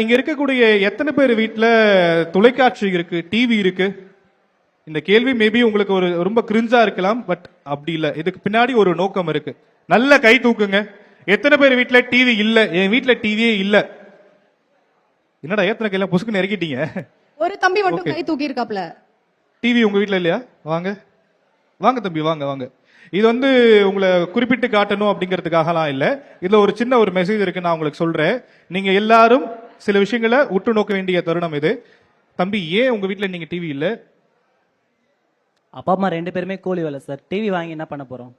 இங்க இருக்கக்கூடிய எத்தனை பேர் வீட்ல தொலைக்காட்சி இருக்கு, டிவி இருக்கு? இந்த கேள்வி மேபி உங்களுக்கு ஒரு ரொம்ப கிரிஞ்சா இருக்கலாம், பட் அப்படி இல்ல. இதுக்கு பின்னாடி ஒரு நோக்கம் இருக்கு. நல்ல கை தூக்குங்க. எத்தனை பேர் வீட்ல டிவி இல்ல? என் வீட்ல டிவியே இல்ல. என்னடா ஏத்தனை கையில புசுக்குன்னு இறக்கிட்டீங்க? ஒரு தம்பி மட்டும் Okay. கை தூக்கி இருக்காப்ல. டிவி உங்க வீட்ல இல்லையா? வாங்க வாங்க தம்பி, வாங்க வாங்க. இது வந்து உங்களை குறிப்பிட்டு காட்டணும் அப்படிங்கிறதுக்காகலாம் இல்ல. இதுல ஒரு சின்ன ஒரு மெசேஜ் இருக்கு, நான் உங்களுக்கு சொல்றேன். நீங்க எல்லாரும் சில விஷயங்களை உற்று நோக்க வேண்டிய தருணம் இது. தம்பி, ஏன் உங்க வீட்ல நீங்க டிவி இல்ல? அப்பா அம்மா 2 பேருமே கூலி வேலை சார். டிவி வாங்கி என்ன பண்ண போறோம்?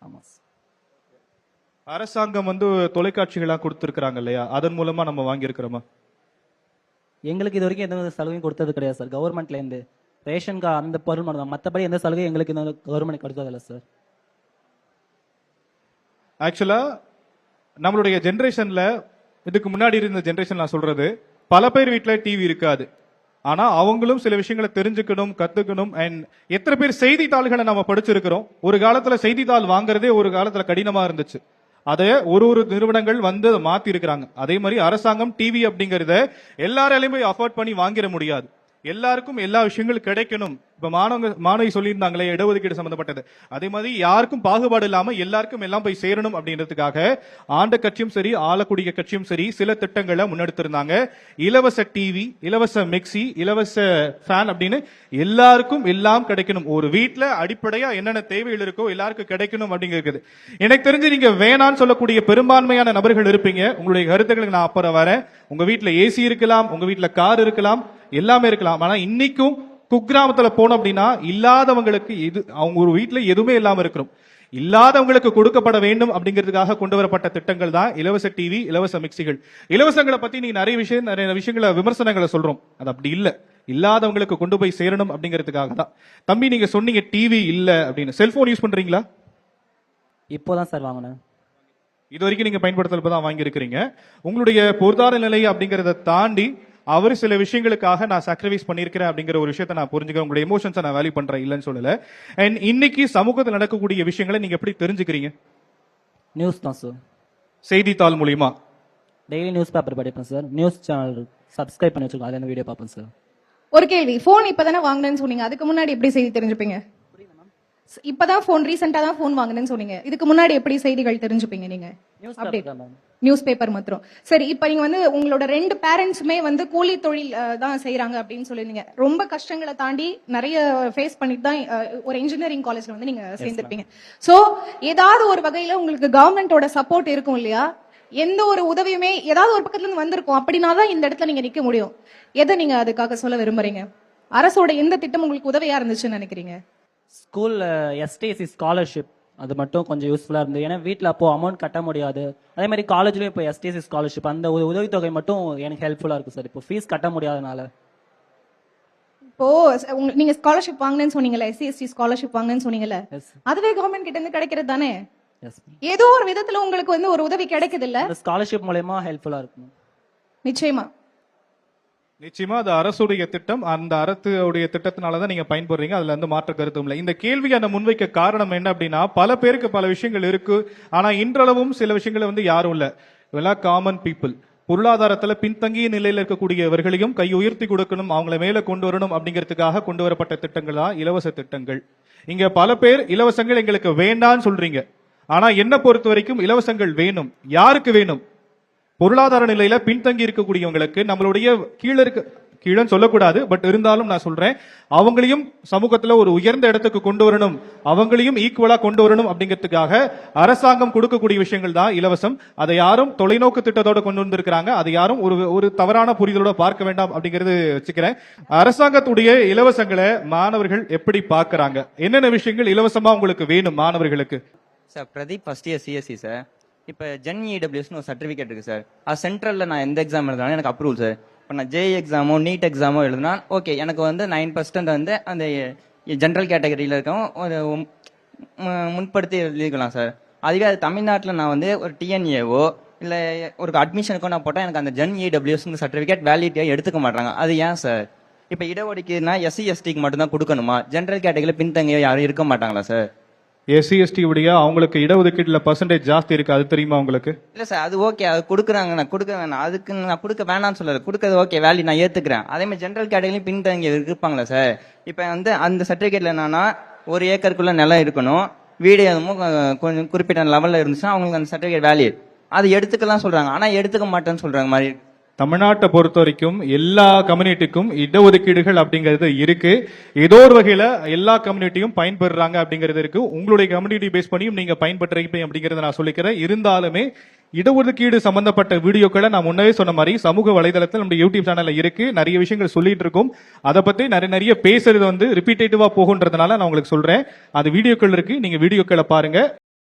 ஆமா சார். அரசாங்கம் வந்து தொலைக்காட்சிகளா கொடுத்திருக்காங்க இல்லையா, அதன் மூலமா நம்ம வாங்கி இருக்கிறோமா? எங்களுக்கு இது வரைக்கும் எந்த சலுகையும் கொடுத்தது கிடையாது சார். கவர்மெண்ட்ல இருந்து ரேஷன் கார்டு அந்த பொருள் மட்டும் தான். மற்றபடி எந்த சலுகையும் எங்களுக்கு இந்த கவர்மெண்ட் கொடுத்ததில்ல சார். ஆக்சுவலா நம்மளுடைய ஜெனரேஷன்ல, இதுக்கு முன்னாடி இருந்த ஜெனரேஷன் நான் சொல்றது, பல பேர் வீட்ல டிவி இருக்காது. ஆனா அவங்களும் சில விஷயங்களை தெரிஞ்சுக்கணும், கத்துக்கணும். அண்ட் எத்தனை பேர் செய்தித்தாள்களை நம்ம படிச்சிருக்கிறோம்? ஒரு காலத்துல செய்தித்தாள் வாங்குறதே ஒரு காலத்துல கடினமா இருந்துச்சு. அதை ஒரு நிறுவனங்கள் வந்து அதை மாத்தி இருக்கிறாங்க. அதே மாதிரி அரசாங்கம் டிவி அப்படிங்கறத எல்லாராலையுமே அஃபோர்ட் பண்ணி வாங்கிட முடியாது. எல்லாருக்கும் எல்லா விஷயங்களும் கிடைக்கணும். இப்ப மாணவி சொல்லியிருந்தாங்களே இடஒதுக்கீடு சம்பந்தப்பட்டது, அதே மாதிரி யாருக்கும் பாகுபாடு இல்லாம எல்லாருக்கும் எல்லாம் போய் சேரணும் அப்படின்றதுக்காக ஆண்ட கட்சியும் சரி, ஆளக்கூடிய கட்சியும் சரி சில திட்டங்களை முன்னெடுத்திருந்தாங்க. இலவச டிவி, இலவச மிக்சி, இலவச ஃபேன் அப்படின்னு எல்லாருக்கும் எல்லாம் கிடைக்கணும். ஒரு வீட்டுல அடிப்படையா என்னென்ன தேவைகள் இருக்கோ எல்லாருக்கும் கிடைக்கணும் அப்படிங்கிறது. எனக்கு தெரிஞ்சு நீங்க வேணான்னு சொல்லக்கூடிய பெரும்பான்மையான நபர்கள் இருப்பீங்க. உங்களுடைய கருத்துக்களுக்கு நான் அப்புறம் வரேன். உங்க வீட்டுல ஏசி இருக்கலாம், உங்க வீட்டுல கார் இருக்கலாம், எல்லாமே இருக்கலாம். ஆனா இன்னைக்கும் குக்கிராமத்துல போனோம் அப்படின்னா இல்லாதவங்களுக்கு அவங்க ஒரு வீட்டுல எதுவுமே இல்லாம இருக்கணும். இல்லாதவங்களுக்கு கொடுக்கப்பட வேண்டும் அப்படிங்கிறதுக்காக கொண்டு வரப்பட்ட திட்டங்கள் தான் இலவச டிவி, இலவச மிக்சிகள். இலவசங்களை பத்தி நீங்க நிறைய விஷயங்களை விமர்சனங்களை சொல்றோம். அது அப்படி இல்ல, இல்லாதவங்களுக்கு கொண்டு போய் சேரணும் அப்படிங்கிறதுக்காக தான். தம்பி, நீங்க சொன்னீங்க டிவி இல்ல அப்படின்னு. செல்போன் யூஸ் பண்றீங்களா? இப்போதான் சார் வாங்கினேன். இது வரைக்கும் நீங்க பயன்படுத்தல தான் வாங்கி இருக்கிறீங்க. உங்களுடைய பொருளாதார நிலை அப்படிங்கறத தாண்டி அவர் சில விஷயங்களுக்காக நான் சாக்ரிஃபைஸ் பண்ணியிருக்கிறேன் அப்படிங்கிற ஒரு விஷயத்தை நான் புரிஞ்சுக்கிறேன். உங்களுடைய எமோஷன்ஸை நான் வேல்யூ பண்றேன், இல்லைன்னு சொல்லல. அண்ட் இன்னைக்கு சமூகத்தில் நடக்கக்கூடிய விஷயங்களை நீங்க எப்படி தெரிஞ்சுக்கிறீங்க? நியூஸ் தான் சார். செய்தித்தாள் மூலியமா? டெய்லி நியூஸ் பேப்பர் படிப்பேன் சார். நியூஸ் சேனல் சப்ஸ்கிரைப் பண்ணி வச்சிருக்கோம், அதில் வீடியோ பார்ப்பேன் சார். ஒரு கேள்வி, போன் இப்பதானே வாங்கினேன்னு சொன்னீங்க, அதுக்கு முன்னாடி எப்படி செய்தி தெரிஞ்சுப்பீங்க? இப்பதான் போன், ரீசெண்டா தான் போன் வாங்கினேன்னு சொன்னீங்க, இதுக்கு முன்னாடி எப்படி செய்திகள் தெரிஞ்சுப்பீங்க நீங்க? நியூஸ் பேப்பர் மாத்திரம். சரி, இப்ப நீங்க வந்து உங்களோட 2 பேரண்ட்ஸுமே வந்து கூலி தொழில் தான் செய்யறாங்க அப்படின்னு சொல்லிருந்தீங்க. ரொம்ப கஷ்டங்களை தாண்டி நிறைய ஃபேஸ் பண்ணிட்டு தான் ஒரு இன்ஜினியரிங் காலேஜ்ல வந்து நீங்க சேர்ந்திருப்பீங்க. சோ ஏதாவது ஒரு வகையில உங்களுக்கு கவர்மெண்டோட சப்போர்ட் இருக்கும் இல்லையா? எந்த ஒரு உதவியுமே ஏதாவது ஒரு பக்கத்துல இருந்து வந்திருக்கும், அப்படின்னாதான் இந்த இடத்துல நீங்க நிக்க முடியும். எதை நீங்க அதுக்காக சொல்ல விரும்புறீங்க? அரசோட எந்த திட்டம் உங்களுக்கு உதவியா இருந்துச்சுன்னு நினைக்கிறீங்க? ஸ்கூல்ல எஸ்டிஎஸ்சி ஸ்காலர்ஷிப் அது மட்டும் கொஞ்சம் யூஸ்ஃபுல்லா இருந்தது. ஏன்னா வீட்டில் அப்போ அமௌண்ட் கட்ட முடியாது. அதே மாதிரி காலேஜ்லயும் இப்போ எஸ்டிஎஸ்சி ஸ்காலர்ஷிப் அந்த உதவித்தொகை மட்டும் எனக்கு ஹெல்ப்ஃபுல்லா இருக்கும் சார். இப்போ ஃபீஸ் கட்ட முடியாதனால. இப்போ நீங்க ஸ்காலர்ஷிப் வாங்கினேன்னு சொன்னீங்கல்ல, எஸ்சி ஸ்காலர்ஷிப் வாங்கினேன்னு சொன்னீங்கல்ல, அதுவே கவர்மெண்ட் கிட்ட இருந்து கிடைக்கிறது தானே? ஏதோ ஒரு விதத்துல உங்களுக்கு வந்து ஒரு உதவி கிடைக்குது இல்ல? ஸ்காலர்ஷிப் மூலமா ஹெல்ப்ஃபுல்லா இருக்கும். நிச்சயமா நிச்சயமா அது அரசுடைய திட்டம். அந்த அரசுடைய திட்டத்தினாலதான் நீங்க பயன்படுறீங்க. அதுல இருந்து மாற்ற கருத்தும் இல்லை. இந்த கேள்வியை நான் முன்வைக்க காரணம் என்ன அப்படின்னா, பல பேருக்கு பல விஷயங்கள் இருக்கு. ஆனா இன்றளவும் சில விஷயங்களை வந்து யாரும் இல்ல. இதெல்லாம் காமன் பீப்புள். பொருளாதாரத்துல பின்தங்கிய நிலையில இருக்கக்கூடியவர்களையும் கை உயர்த்தி கொடுக்கணும், அவங்களை மேல கொண்டு வரணும் அப்படிங்கிறதுக்காக கொண்டு வரப்பட்ட திட்டங்கள் தான் இலவச திட்டங்கள். இங்க பல பேர் இலவசங்கள் எங்களுக்கு வேண்டான்னு சொல்றீங்க. ஆனா என்ன பொறுத்த வரைக்கும் இலவசங்கள் வேணும். யாருக்கு வேணும்? பொருளாதார நிலையில பின்தங்கி இருக்கக்கூடியவங்களுக்கு, நம்மளுடைய கீழே சொல்லக்கூடாது, பட் இருந்தாலும் நான் சொல்றேன், அவங்களையும் சமூகத்துல ஒரு உயர்ந்த இடத்துக்கு கொண்டு வரணும், அவங்களையும் ஈக்குவலா கொண்டு வரணும் அப்படிங்கிறதுக்காக அரசாங்கம் கொடுக்கக்கூடிய விஷயங்கள் தான் இலவசம். அதை யாரும் தொலைநோக்கு திட்டத்தோட கொண்டு வந்திருக்கிறாங்க. அதை யாரும் ஒரு தவறான புரிதலோட பார்க்க வேண்டாம் அப்படிங்கிறது வச்சுக்கிறேன். அரசாங்கத்துடைய இலவசங்களை மாணவர்கள் எப்படி பார்க்கறாங்க? என்னென்ன விஷயங்கள் இலவசமா உங்களுக்கு வேணும் மாணவர்களுக்கு? Sir, Pradeep first year CSE sir. இப்போ ஜென் இடபிள்யூஎஸ்னு ஒரு சர்டிஃபிகேட் இருக்கு சார். அது சென்ட்ரலில் நான் எந்த எக்ஸாம் எழுதினாலும் எனக்கு அப்ரூவல் சார். இப்போ நான் ஜே எக்ஸாமோ நீட் எக்ஸாமோ எழுதினா ஓகே, எனக்கு வந்து 9% வந்து அந்த ஜென்ரல் கேட்டகரியில் இருக்கவும் ஒரு முன்படுத்தி எழுதிக்கலாம் சார். அதுவே அது தமிழ்நாட்டில் நான் வந்து ஒரு டிஎன்ஏவோ இல்லை ஒரு அட்மிஷனுக்கோ நான் போட்டால் எனக்கு அந்த ஜென் இடபிள்யூஎஸ் சர்டிஃபிகேட் வேலிடியாக எடுத்துக்க மாட்டாங்க. அது ஏன் சார்? இப்போ இடஒதுக்கீடுனா எஸ்சி எஸ்டிக்கு மட்டும்தான் கொடுக்கணுமா? ஜென்ரல் கேட்டகரியில் பின்தங்கிய யாரும் இருக்க மாட்டாங்களா சார்? எஸ்சி எஸ்டி உடைய அவங்களுக்கு இடஒதுக்கீட்டுல பர்சன்டேஜ் ஜாஸ்தி இருக்கு, அது தெரியுமா உங்களுக்கு? இல்ல சார், அது ஓகே, அது கொடுக்குறாங்க, நான் கொடுக்க வேணாம், அதுக்கு நான் கொடுக்க வேணாம்னு சொல்லல, கொடுக்கறது ஓகே, வேல்யூ நான் ஏத்துக்கிறேன். அதே மாதிரி ஜென்ரல் கேட்டகரியும் பின்தங்கி இருப்பாங்களா சார்? இப்ப வந்து அந்த சர்டிபிகேட்ல என்னன்னா 1 ஏக்கருக்குள்ள நிலம் இருக்கணும், வீடு எதுவும் கொஞ்சம் குறிப்பிட்ட லெவல்ல இருந்துச்சுன்னா அவங்களுக்கு அந்த சர்டிபிகேட் வேல்யூ அது எடுத்துக்கலாம் சொல்றாங்க. ஆனா எடுத்துக்க மாட்டேன்னு சொல்றாங்க மாதிரி. தமிழ்நாட்டை பொறுத்த வரைக்கும் எல்லா கம்யூனிட்டிக்கும் இடஒதுக்கீடுகள் அப்படிங்கிறது இருக்கு. ஏதோ ஒரு வகையில எல்லா கம்யூனிட்டியும் பயன்பெறாங்க அப்படிங்கிறது இருக்கு. உங்களுடைய கம்யூனிட்டி பேஸ் பண்ணியும் நீங்க பயன்பெற்றிருப்பீங்க அப்படிங்கறத நான் சொல்லிக்கிறேன். இருந்தாலுமே இடஒதுக்கீடு சம்பந்தப்பட்ட வீடியோக்களை நான் முன்னவே சொன்ன மாதிரி சமூக வலைதளத்தில் நம்முடைய யூடியூப் சேனல்ல இருக்கு. நிறைய விஷயங்கள் சொல்லிட்டு இருக்கோம். அதை பத்தி நிறைய பேசுறது வந்து ரிப்பீட்டேட்டிவா போகுன்றதுனால நான் உங்களுக்கு சொல்றேன். அது வீடியோக்கள் இருக்கு, நீங்க வீடியோக்களை பாருங்க.